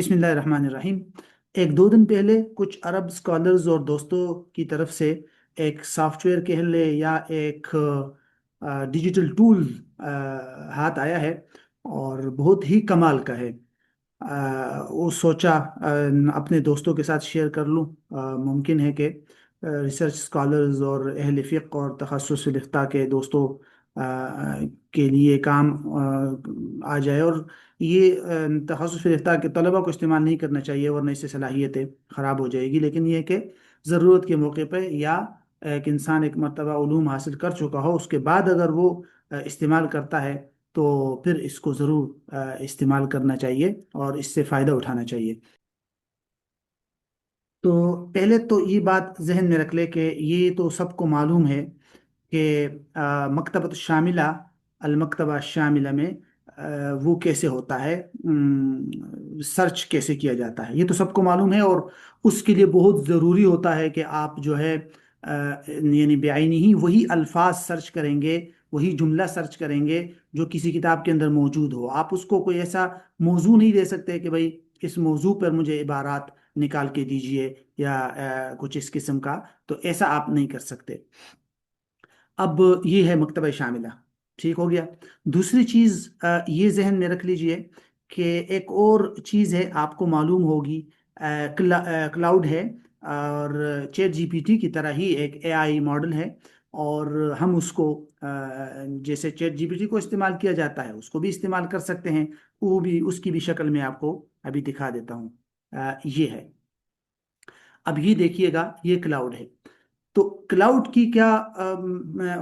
بسم اللہ الرحمن الرحیم۔ ایک دو دن پہلے کچھ عرب اسکالرز اور دوستوں کی طرف سے ایک سافٹ ویئر کہہ لے یا ایک ڈیجیٹل ٹول ہاتھ آیا ہے اور بہت ہی کمال کا ہے۔ وہ سوچا اپنے دوستوں کے ساتھ شیئر کر لوں۔ ممکن ہے کہ ریسرچ اسکالرز اور اہل فقہ اور تخصص فقہ کے دوستوں کے لیے کام آ جائے، اور یہ تخصص فقہ کے طلبہ کو استعمال نہیں کرنا چاہیے ورنہ اس سے صلاحیتیں خراب ہو جائے گی، لیکن یہ کہ ضرورت کے موقع پہ یا ایک انسان ایک مرتبہ علوم حاصل کر چکا ہو اس کے بعد اگر وہ استعمال کرتا ہے تو پھر اس کو ضرور استعمال کرنا چاہیے اور اس سے فائدہ اٹھانا چاہیے۔ تو پہلے تو یہ بات ذہن میں رکھ لے کہ یہ تو سب کو معلوم ہے کہ مکتبۃ الشاملہ، المکتبہ الشاملہ میں وہ کیسے ہوتا ہے، سرچ کیسے کیا جاتا ہے، یہ تو سب کو معلوم ہے، اور اس کے لیے بہت ضروری ہوتا ہے کہ آپ جو ہے یعنی بعینی ہی وہی الفاظ سرچ کریں گے، وہی جملہ سرچ کریں گے جو کسی کتاب کے اندر موجود ہو۔ آپ اس کو کوئی ایسا موضوع نہیں دے سکتے کہ بھائی اس موضوع پر مجھے عبارات نکال کے دیجئے یا کچھ اس قسم کا، تو ایسا آپ نہیں کر سکتے۔ اب یہ ہے مکتبہ شاملہ، ٹھیک ہو گیا۔ دوسری چیز یہ ذہن میں رکھ لیجئے کہ ایک اور چیز ہے آپ کو معلوم ہوگی، کلاؤڈ ہے، اور چیٹ جی پی ٹی کی طرح ہی ایک اے آئی ماڈل ہے، اور ہم اس کو جیسے چیٹ جی پی ٹی کو استعمال کیا جاتا ہے اس کو بھی استعمال کر سکتے ہیں۔ وہ بھی اس کی بھی شکل میں آپ کو ابھی دکھا دیتا ہوں۔ یہ ہے، اب یہ دیکھیے گا، یہ کلاؤڈ ہے۔ تو کلاؤڈ کی کیا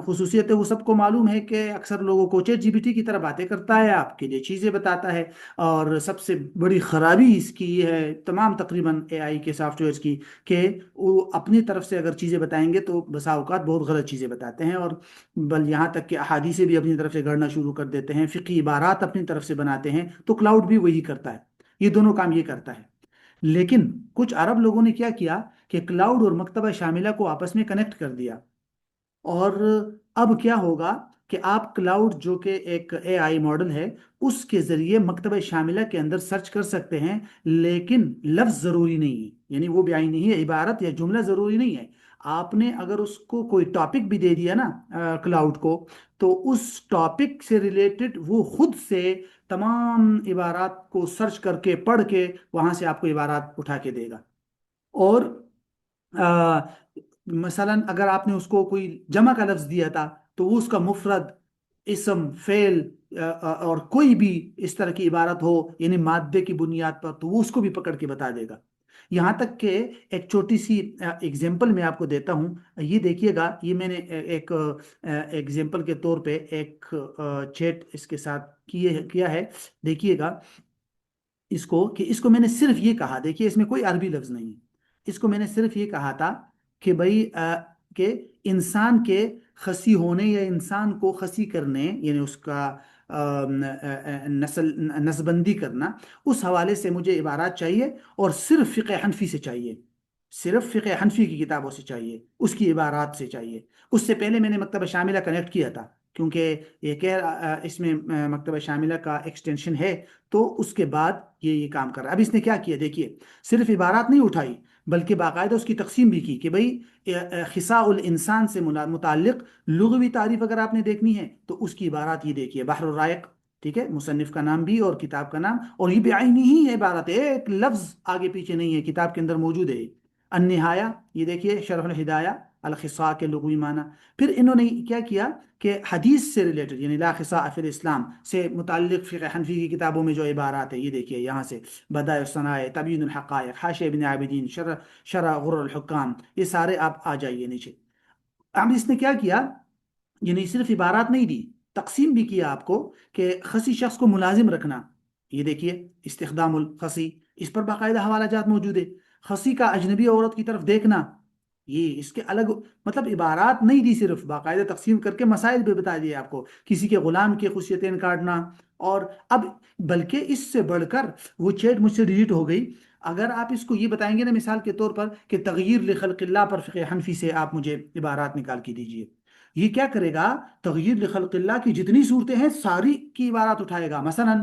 خصوصیت ہے وہ سب کو معلوم ہے کہ اکثر لوگوں کو چیٹ جی پی ٹی کی طرح باتیں کرتا ہے، آپ کے لیے چیزیں بتاتا ہے، اور سب سے بڑی خرابی اس کی یہ ہے تمام تقریباً اے آئی کے سافٹ ویئرس کی کہ وہ اپنی طرف سے اگر چیزیں بتائیں گے تو بسا اوقات بہت غلط چیزیں بتاتے ہیں، اور بل یہاں تک کہ احادیثیں بھی اپنی طرف سے گڑنا شروع کر دیتے ہیں، فقہی عبارات اپنی طرف سے بناتے ہیں، تو کلاؤڈ بھی وہی کرتا ہے، یہ دونوں کام یہ کرتا ہے۔ لیکن کچھ عرب لوگوں نے کیا کیا کہ کلاؤڈ اور مکتبہ شاملہ کو آپس میں کنیکٹ کر دیا، اور اب کیا ہوگا کہ آپ کلاؤڈ جو کہ ایک اے آئی ماڈل ہے اس کے ذریعے مکتبہ شاملہ کے اندر سرچ کر سکتے ہیں، لیکن لفظ ضروری نہیں ہے، یعنی وہ بیان نہیں ہے، عبارت یا جملہ ضروری نہیں ہے۔ آپ نے اگر اس کو کوئی ٹاپک بھی دے دیا نا کلاؤڈ کو، تو اس ٹاپک سے ریلیٹڈ وہ خود سے تمام عبارات کو سرچ کر کے پڑھ کے وہاں سے آپ کو عبارات اٹھا کے دے گا۔ اور آ، مثلا اگر آپ نے اس کو کوئی جمع کا لفظ دیا تھا تو وہ اس کا مفرد، اسم، فعل اور کوئی بھی اس طرح کی عبارت ہو یعنی مادے کی بنیاد پر، تو وہ اس کو بھی پکڑ کے بتا دے گا۔ یہاں تک کہ ایک چھوٹی سی ایگزامپل میں آپ کو دیتا ہوں، یہ دیکھیے گا، یہ میں نے ایک ایگزامپل کے طور پہ ایک چیٹ اس کے ساتھ کیا ہے، دیکھیے گا اس کو، کہ اس کو میں نے صرف یہ کہا، دیکھیے اس میں کوئی عربی لفظ نہیں ہے، اس کو میں نے صرف یہ کہا تھا کہ بھائی کہ انسان کے خسی ہونے یا انسان کو خسی کرنے یعنی اس کا نسبندی کرنا، اس حوالے سے مجھے عبارات چاہیے، اور صرف فقہ حنفی سے چاہیے، صرف فقہ حنفی کی کتابوں سے چاہیے، اس کی عبارات سے چاہیے۔ اس سے پہلے میں نے مکتبہ شاملہ کنیکٹ کیا تھا، کیونکہ اس میں مکتبہ شاملہ کا ایکسٹینشن ہے، تو اس کے بعد یہ کام کر رہا ہے۔ اب اس نے کیا کیا دیکھیے، صرف عبارات نہیں اٹھائی بلکہ باقاعدہ اس کی تقسیم بھی کی کہ بھئی خصاء الانسان سے متعلق لغوی تعریف اگر آپ نے دیکھنی ہے تو اس کی عبارات یہ دیکھیے، بحر الرائق، ٹھیک ہے، مصنف کا نام بھی اور کتاب کا نام، اور یہ بعینی ہی عبارت ہے، ایک لفظ آگے پیچھے نہیں ہے، کتاب کے اندر موجود ہے۔ النہایہ، یہ دیکھیے شرح الہدایہ، الخصاء کے لغوی معنی۔ پھر انہوں نے کیا کیا کہ حدیث سے ریلیٹڈ یعنی لا خصاء فی الاسلام سے متعلق فقہ حنفی کی کتابوں میں جو عبارات ہیں، یہ دیکھیے یہاں سے بدائع الصنائع، تبیین الحقائق، حاشیہ ابن عابدین، شرح غر الحکام، یہ سارے آپ آ جائیے نیچے۔ اب اس نے کیا کیا، یعنی صرف عبارات نہیں دی، تقسیم بھی کیا آپ کو کہ خسی شخص کو ملازم رکھنا، یہ دیکھیے استخدام الخسی، اس پر باقاعدہ حوالہ جات موجود ہے۔ خسی کا اجنبی عورت کی طرف دیکھنا، یہ اس کے الگ مطلب عبارات نہیں دی، صرف باقاعدہ تقسیم کر کے مسائل بھی بتا دیے آپ کو، کسی کے غلام کے خصیتین کاٹنا، اور اب بلکہ اس سے بڑھ کر وہ چیٹ مجھ سے ڈیلیٹ ہو گئی، اگر آپ اس کو یہ بتائیں گے نا مثال کے طور پر کہ تغییر لخلق اللہ پر فقہ حنفی سے آپ مجھے عبارات نکال کے دیجئے، یہ کیا کرے گا، تغییر لخلق اللہ کی جتنی صورتیں ہیں ساری کی عبارات اٹھائے گا۔ مثلا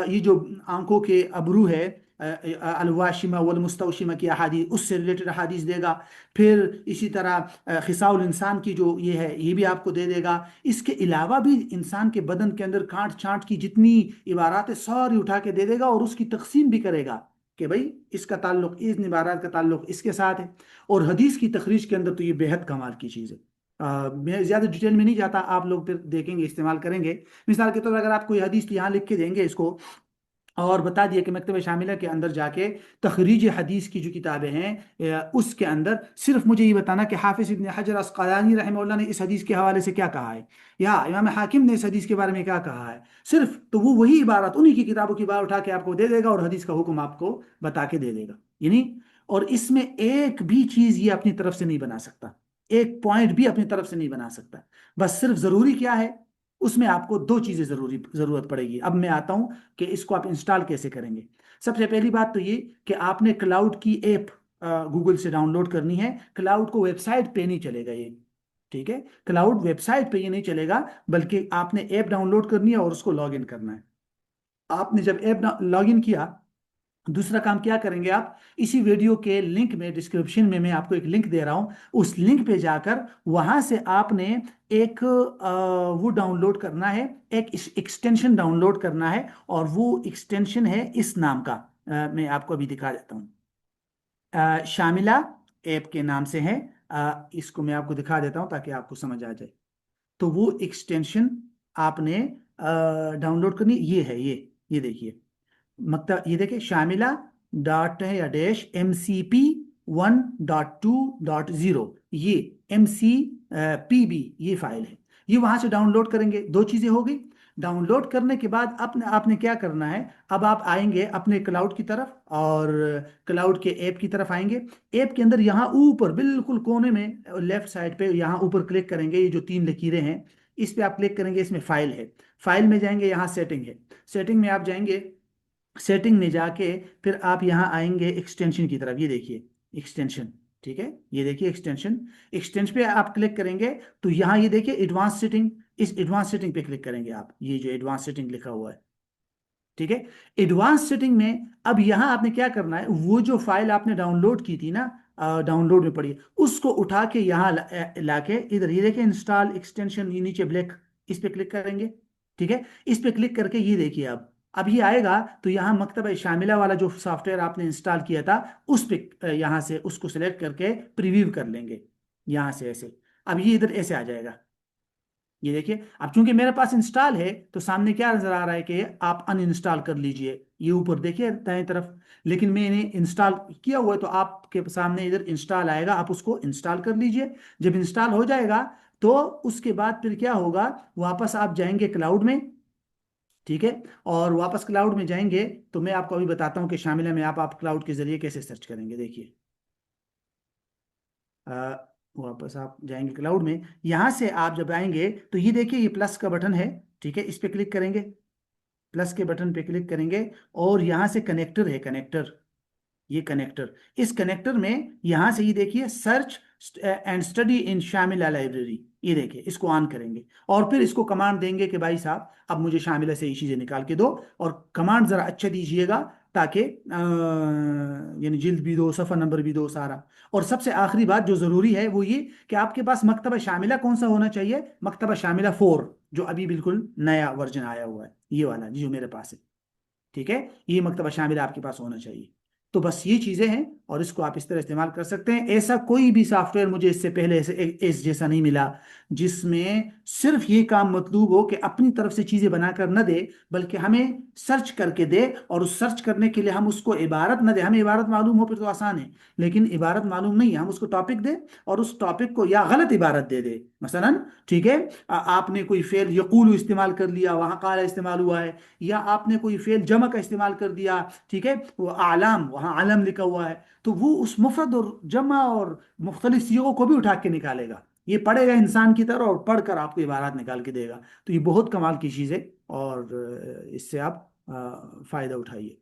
یہ جو آنکھوں کے ابرو ہے، अलवाशिमा वल मुस्तवशिमा की अहादीस, उससे रिलेटेड अहादीस देगा। फिर इसी तरह खिसाउल इंसान की जो ये है ये भी आपको दे देगा। इसके अलावा भी इंसान के बदन के अंदर काट छांट की जितनी इबारात है सारी उठा के दे देगा, और उसकी तकसीम भी करेगा कि भाई इसका ताल्लुक, इन इबारात का ताल्लुक इसके साथ है। और हदीस की तखरीज के अंदर तो ये बेहद कमाल की चीज़ है। मैं ज़्यादा डिटेल में नहीं जाता, आप लोग फिर देखेंगे, इस्तेमाल करेंगे। मिसाल के तौर पर अगर आप कोई हदीस यहाँ लिख के देंगे इसको, और बता दिए कि मकतब शामिला के अंदर जाके तखरीज हदीस की जो किताबें हैं उसके अंदर सिर्फ मुझे ये बताना कि हाफिज इब्न हजर अस्क़लानी रहमतुल्लाह ने इस हदीस के हवाले से क्या कहा है, या इमाम हाकिम ने इस हदीस के बारे में क्या कहा है, सिर्फ तो वो वही इबारत उन्हीं की किताबों की बात उठा के आपको दे देगा और हदीस का हुक्म आपको बता के दे देगा। यानी और इसमें एक भी चीज़ ये अपनी तरफ से नहीं बना सकता, एक पॉइंट भी अपनी तरफ से नहीं बना सकता। बस सिर्फ ज़रूरी क्या है, उसमें आपको दो चीज़ें ज़रूरत पड़ेगी। अब मैं आता हूँ कि इसको आप इंस्टॉल कैसे करेंगे। सबसे पहली बात तो ये कि आपने क्लाउड की ऐप गूगल से डाउनलोड करनी है। क्लाउड को वेबसाइट पे नहीं चलेगा ये, ठीक है, क्लाउड वेबसाइट पे ये नहीं चलेगा, बल्कि आपने ऐप डाउनलोड करनी है और उसको लॉग इन करना है। आपने जब ऐप लॉग इन किया, दूसरा काम क्या करेंगे आप, इसी वीडियो के लिंक में, डिस्क्रिप्शन में मैं आपको एक लिंक दे रहा हूं, उस लिंक पे जाकर वहां से आपने एक वो डाउनलोड करना है, एक एक्सटेंशन डाउनलोड करना है, और वो एक्सटेंशन है इस नाम का। मैं आपको अभी दिखा देता हूँ। शामिला ऐप के नाम से है। इसको मैं आपको दिखा देता हूँ ताकि आपको समझ आ जाए। तो वो एक्सटेंशन आपने डाउनलोड करनी, ये है, ये देखिए, मतलब ये देखिए, शामिला डॉट है या डैश MCP 1.2.0, ये MCPB ये फाइल है। ये वहां से डाउनलोड करेंगे। दो चीजें हो गई। डाउनलोड करने के बाद अपने आपने क्या करना है, अब आप आएंगे अपने क्लाउड की तरफ, और क्लाउड के ऐप की तरफ आएंगे। ऐप के अंदर यहाँ ऊपर बिल्कुल कोने में लेफ्ट साइड पे यहाँ ऊपर क्लिक करेंगे, ये जो तीन लकीरें हैं इस पे आप क्लिक करेंगे, इसमें फाइल है, फाइल में जाएंगे, यहाँ सेटिंग है, सेटिंग में आप जाएंगे। सेटिंग में जाके फिर आप यहाँ आएंगे एक्सटेंशन की तरफ, ये देखिए एक्सटेंशन, ठीक है, ये देखिए एक्सटेंशन, एक्सटेंशन पे आप क्लिक करेंगे तो यहाँ ये देखिए एडवांस सेटिंग, इस एडवांस सेटिंग पे क्लिक करेंगे आप, ये जो एडवांस सेटिंग लिखा हुआ है, ठीक है। एडवांस सेटिंग में अब यहाँ आपने क्या करना है, वो जो फाइल आपने डाउनलोड की थी ना, डाउनलोड में पड़ी है, उसको उठा के यहाँ लाके इधर ये देखिए इंस्टॉल एक्सटेंशन, ये नीचे ब्लैक, इस पे क्लिक करेंगे, ठीक है। इस पे क्लिक करके ये देखिए, अब ये आएगा तो यहाँ मकतब शामिला वाला जो सॉफ्टवेयर आपने इंस्टॉल किया था उस पे यहाँ से उसको सिलेक्ट करके प्रीव्यू कर लेंगे, यहाँ से ऐसे। अब ये इधर ऐसे आ जाएगा, ये देखिए। अब चूंकि मेरे पास इंस्टॉल है तो सामने क्या नजर आ रहा है कि आप अनइंस्टॉल कर लीजिए, ये ऊपर देखिए दाएं तरफ। लेकिन मैंने इंस्टॉल किया हुआ है तो आपके सामने इधर इंस्टॉल आएगा, आप उसको इंस्टॉल कर लीजिए। जब इंस्टॉल हो जाएगा तो उसके बाद फिर क्या होगा, वापस आप जाएंगे क्लाउड में, ठीक है। और वापस क्लाउड में जाएंगे तो मैं आपको अभी बताता हूँ कि शामिला में आप क्लाउड के जरिए कैसे सर्च करेंगे। देखिए वापस आप जाएंगे क्लाउड में, यहां से आप जब आएंगे तो ये देखिए ये प्लस का बटन है, ठीक है, इस पे क्लिक करेंगे, प्लस के बटन पे क्लिक करेंगे, और यहां से कनेक्टर है, कनेक्टर, ये कनेक्टर, इस कनेक्टर में यहां से ये देखिए search and study in Shamila library, ये देखिए इसको ऑन करेंगे, और फिर इसको कमांड देंगे कि भाई साहब अब मुझे शामिला से ये चीजें निकाल के दो। और कमांड जरा अच्छा दीजिएगा ताकि यानी जिल्द भी दो, सफ़ा नंबर भी दो सारा। और सबसे आखिरी बात जो ज़रूरी है वो ये कि आपके पास मकतबा शामिला कौन सा होना चाहिए, मकतबा शामिला 4, जो अभी बिल्कुल नया वर्जन आया हुआ है, ये वाला जो मेरे पास है, ठीक है, ये मकतबा शामिला आपके पास होना चाहिए। तो बस ये चीज़ें हैं, और इसको आप इस तरह इस्तेमाल कर सकते हैं। ऐसा कोई भी सॉफ्टवेयर मुझे इससे पहले ऐसे इस जैसा नहीं मिला जिसमें सिर्फ ये काम मतलूब हो कि अपनी तरफ से चीज़ें बनाकर न दे, बल्कि हमें सर्च करके दे, और उस सर्च करने के लिए हम उसको इबारत न दे, हमें इबारत मालूम हो फिर तो आसान है, लेकिन इबारत मालूम नहीं है, हम उसको टॉपिक दे और उस टॉपिक को या गलत इबारत दे दे, मसलन, ठीक है, आपने कोई फेल यकूलू इस्तेमाल कर लिया, वहाँ काला इस्तेमाल हुआ है, या आपने कोई फेल जमा का इस्तेमाल कर दिया, ठीक है, वो आलाम वहाँ आलम लिखा हुआ है, तो वो उस मुफरद और जमा और मुख्तलिफ सीगों को भी उठा के निकालेगा, ये पढ़ेगा इंसान की तरह और पढ़कर आपको इबारत निकाल के देगा। तो ये बहुत कमाल की चीज़ है, और इससे आप फ़ायदा उठाइए।